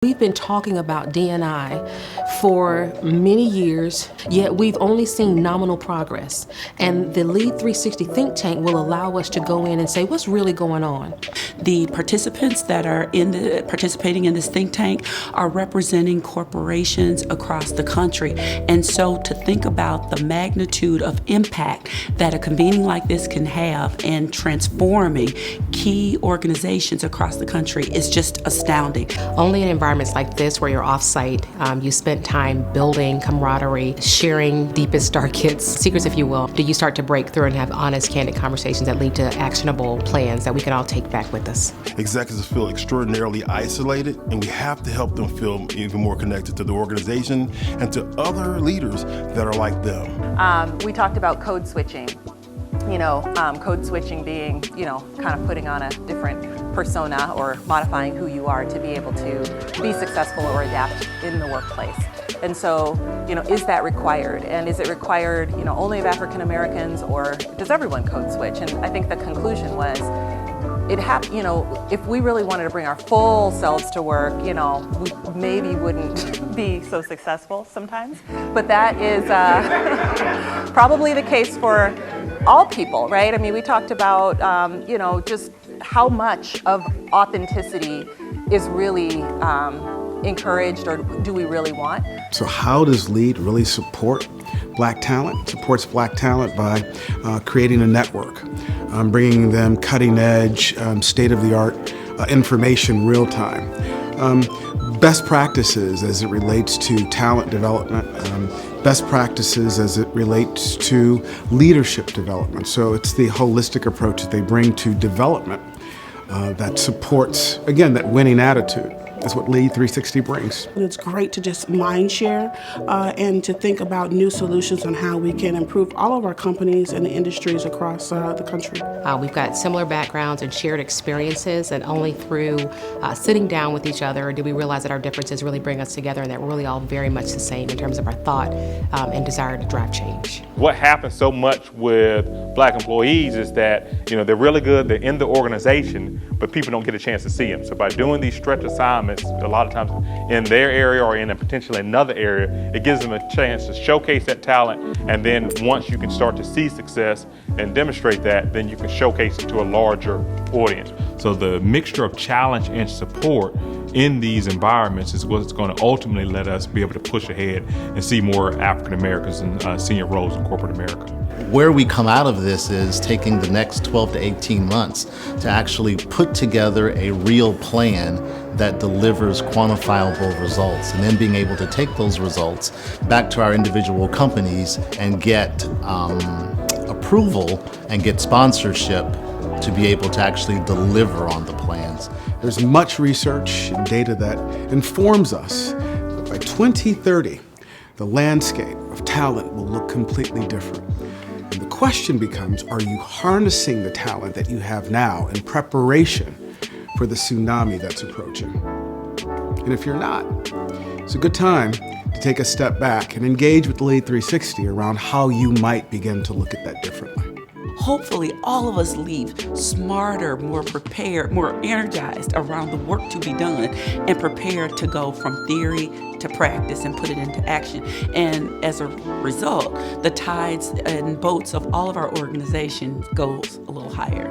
We've been talking about D&I for many years, yet we've only seen nominal progress. And the LEAD360 think tank will allow us to go in and say, what's really going on? The participants that are participating in this think tank are representing corporations across the country. And so to think about the magnitude of impact that a convening like this can have in transforming key organizations across the country is just astounding. Only in environments like this where you're off-site, you spent time building camaraderie, sharing deepest, darkest secrets, if you will, do you start to break through and have honest, candid conversations that lead to actionable plans that we can all take back with us. Executives feel extraordinarily isolated, and we have to help them feel even more connected to the organization and to other leaders that are like them. We talked about code switching. Code switching being, kind of putting on a different persona or modifying who you are to be able to be successful or adapt in the workplace. And so, is that required? And is it required, only of African Americans, or does everyone code switch? And I think the conclusion was, if we really wanted to bring our full selves to work, we maybe wouldn't be so successful sometimes. But that is probably the case for all people, right? I mean, we talked about, just how much of authenticity is really encouraged, or do we really want? So how does LEAD really support Black talent? It supports Black talent by creating a network, bringing them cutting-edge, state-of-the-art information real-time. Best practices as it relates to talent development, best practices as it relates to leadership development. So it's the holistic approach that they bring to development that supports, again, that winning attitude. That's what LEAD360 brings. It's great to just mind share and to think about new solutions on how we can improve all of our companies and the industries across the country. We've got similar backgrounds and shared experiences, and only through sitting down with each other do we realize that our differences really bring us together and that we're really all very much the same in terms of our thought and desire to drive change. What happens so much with Black employees is that, they're really good, they're in the organization, but people don't get a chance to see them. So by doing these stretch assignments, a lot of times in their area or in a potentially another area, it gives them a chance to showcase that talent. And then once you can start to see success and demonstrate that, then you can showcase it to a larger audience. So the mixture of challenge and support in these environments is what's going to ultimately let us be able to push ahead and see more African Americans in senior roles in corporate America. Where we come out of this is taking the next 12 to 18 months to actually put together a real plan that delivers quantifiable results, and then being able to take those results back to our individual companies and get approval and get sponsorship to be able to actually deliver on the plans. There's much research and data that informs us that by 2030, the landscape of talent will look completely different. And the question becomes, are you harnessing the talent that you have now in preparation for the tsunami that's approaching? And if you're not, it's a good time to take a step back and engage with LEAD360 around how you might begin to look at that differently. Hopefully all of us leave smarter, more prepared, more energized around the work to be done, and prepared to go from theory to practice and put it into action. And as a result, the tides and boats of all of our organizations goes a little higher.